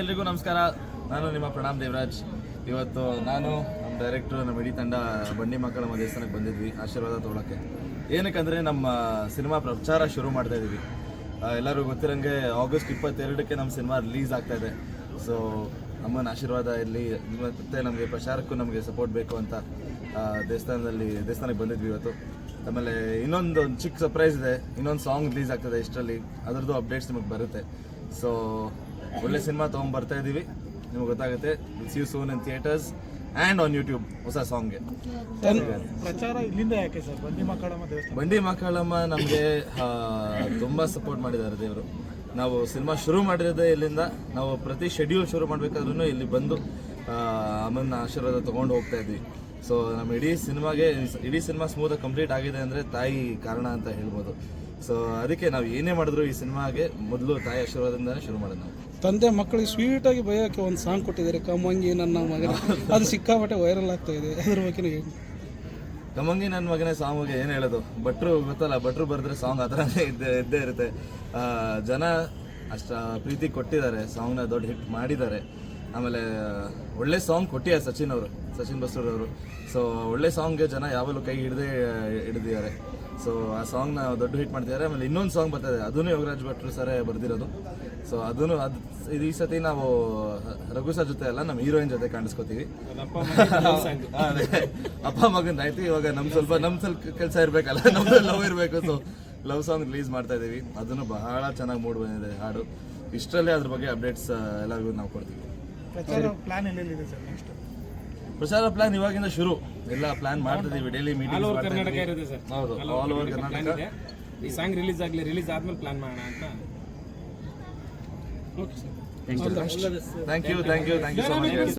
ಎಲ್ರಿಗೂ ನಮಸ್ಕಾರ. ನಾನು ನಿಮ್ಮ ಪ್ರಣಾಮ್ ದೇವರಾಜ್. ಇವತ್ತು ನಾನು ನಮ್ಮ ಡೈರೆಕ್ಟ್ರು ನಮ್ಮ ಇಡೀ ತಂಡ ಬಂಡಿ ಮಕ್ಕಳ ದೇವಸ್ಥಾನಕ್ಕೆ ಬಂದಿದ್ವಿ ಆಶೀರ್ವಾದ ತೊಗೊಳಕ್ಕೆ. ಏನಕ್ಕಂದರೆ ನಮ್ಮ ಸಿನಿಮಾ ಪ್ರಚಾರ ಶುರು ಮಾಡ್ತಾ ಇದ್ದೀವಿ. ಎಲ್ಲರೂ ಗೊತ್ತಿರೋಂಗೆ ಆಗಸ್ಟ್ 22ಕ್ಕೆ ನಮ್ಮ ಸಿನಿಮಾ ರಿಲೀಸ್ ಆಗ್ತಾ ಇದೆ. ಸೊ ಅಮ್ಮನ ಆಶೀರ್ವಾದ ಇಲ್ಲಿ ಮತ್ತು ನಮಗೆ ಪ್ರಚಾರಕ್ಕೂ ನಮಗೆ ಸಪೋರ್ಟ್ ಬೇಕು ಅಂತ ದೇವಸ್ಥಾನಕ್ಕೆ ಬಂದಿದ್ವಿ ಇವತ್ತು. ಆಮೇಲೆ ಇನ್ನೊಂದು ಚಿಕ್ಕ ಸರ್ಪ್ರೈಸ್ ಇದೆ, ಇನ್ನೊಂದು ಸಾಂಗ್ ರಿಲೀಸ್ ಆಗ್ತದೆ ಇಷ್ಟರಲ್ಲಿ, ಅದರದ್ದು ಅಪ್ಡೇಟ್ಸ್ ನಿಮಗೆ ಬರುತ್ತೆ. ಸೊ ಒಳ್ಳೆ ಸಿನಿಮಾ ತೊಗೊಂಡ್ಬರ್ತಾ ಇದ್ದೀವಿ, ನಿಮಗೆ ಗೊತ್ತಾಗುತ್ತೆ. See you soon in theatres and on YouTube ಹೊಸ ಸಾಂಗ್ಗೆ. ಪ್ರಚಾರ ಇಲ್ಲಿಂದ ಯಾಕೆ ಸರ್? ಬಂಡಿ ಮಕ್ಕಳಮ್ಮ ನಮಗೆ ತುಂಬ ಸಪೋರ್ಟ್ ಮಾಡಿದ್ದಾರೆ ದೇವರು. ನಾವು ಸಿನಿಮಾ ಶುರು ಮಾಡಿರೋದೇ ಇಲ್ಲಿಂದ. ನಾವು ಪ್ರತಿ ಶೆಡ್ಯೂಲ್ ಶುರು ಮಾಡಬೇಕಾದ್ರೂ ಇಲ್ಲಿ ಬಂದು ಅಮ್ಮನ ಆಶೀರ್ವಾದ ತೊಗೊಂಡು ಹೋಗ್ತಾ ಇದ್ವಿ. ಸೊ ನಮ್ಮ ಇಡೀ ಸಿನಿಮಾ ಸ್ಮೂತಾಗಿ ಕಂಪ್ಲೀಟ್ ಆಗಿದೆ ಅಂದರೆ ತಾಯಿ ಕಾರಣ ಅಂತ ಹೇಳ್ಬೋದು. ಸೊ ಅದಕ್ಕೆ ನಾವು ಏನೇ ಮಾಡಿದ್ರು ಈ ಸಿನಿಮಾಗೆ ಮೊದಲು ತಾಯಿ ಆಶೀರ್ವಾದದಿಂದನೇ ಶುರು ಮಾಡೋದು. ನಾವು ತಂದೆ ಮಕ್ಕಳಿಗೆ ಸ್ವೀಟಾಗಿ ಬಯೋಕ್ಕೆ ಒಂದು ಸಾಂಗ್ ಕೊಟ್ಟಿದ್ದಾರೆ, ಕಮ್ಮಂಗಿ ನನ್ನ ಮಗನ. ಅದು ಸಿಕ್ಕಾಪಟ್ಟೆ ವೈರಲ್ ಆಗ್ತಾ ಇದೆ, ಅದ್ರ ಬಗ್ಗೆ ಹೇಳಿ. ಕಮ್ಮಂಗಿ ನನ್ನ ಮಗನೇ ಸಾಂಗ್ಗೆ ಏನು ಹೇಳೋದು, ಭಟ್ರು ಗೊತ್ತಲ್ಲ, ಭಟ್ರು ಬರೆದ್ರೆ ಸಾಂಗ್ ಆ ಥರನೇ ಇದ್ದೇ ಇರುತ್ತೆ. ಜನ ಅಷ್ಟು ಪ್ರೀತಿ ಕೊಟ್ಟಿದ್ದಾರೆ, ಸಾಂಗ್ನ ದೊಡ್ಡ ಹಿಟ್ ಮಾಡಿದ್ದಾರೆ. ಆಮೇಲೆ ಒಳ್ಳೆ ಸಾಂಗ್ ಕೊಟ್ಟಿದ್ದಾರೆ ಸಚಿನ್ ಬಸ್ರೂರವರು. ಸೊ ಒಳ್ಳೆ ಸಾಂಗ್ಗೆ ಜನ ಯಾವಾಗಲೂ ಕೈ ಹಿಡಿದಿದ್ದಾರೆ. ಸೊ ಆ ಸಾಂಗ್ನ ದೊಡ್ಡ ಹಿಟ್ ಮಾಡ್ತಿದ್ದಾರೆ. ಆಮೇಲೆ ಇನ್ನೊಂದು ಸಾಂಗ್ ಬರ್ತದೆ, ಅದೂ ಯೋಗರಾಜ್ ಭಟ್ರು ಸರೇ ಬರೆದಿರೋದು. ಸೊ ಅದು ಈ ಸತಿ ನಾವು ರಘು ಸರ್ ಜೊತೆ ಅಲ್ಲ, ನಮ್ಮ ಹೀರೋಯಿನ್ ಜೊತೆ ಕಾಣಿಸ್ಕೋತೀವಿ. ಅಪ್ಪ ಮಗಂದು ಆಯ್ತು. ಇವಾಗ ನಮ್ಮ ಸ್ವಲ್ಪ ಕೆಲಸ ಇರಬೇಕಲ್ಲ, ನಮ್ದು ಲವ್ ಇರಬೇಕು. ಸೊ ಲವ್ ಸಾಂಗ್ ರಿಲೀಸ್ ಮಾಡ್ತಾ ಇದ್ದೀವಿ. ಅದನ್ನು ಬಹಳ ಚೆನ್ನಾಗಿ ಮೂಡ್ ಬಂದಿದೆ ಹಾಡು. ಇಷ್ಟರಲ್ಲೇ ಅದ್ರ ಬಗ್ಗೆ ಅಪ್ಡೇಟ್ಸ್ ಎಲ್ಲರಿಗೂ ನಾವು ಕೊಡ್ತೀವಿ. ಪ್ರಚಾರ ಪ್ಲಾನ್ ಇವಾಗಿಂದ ಶುರು, ಎಲ್ಲ ಪ್ಲಾನ್ ಮಾಡ್ತಿದ್ದೀವಿ. Daily meeting. ಹೌದು, ಆಲ್ ಓವರ್ ಕರ್ನಾಟಕ. ಈ ಸಾಂಗ್ ರಿಲೀಸ್ ಆದ್ಮೇಲೆ ಪ್ಲಾನ್ ಮಾಡೋಣ ಅಂತ. Thank you so much.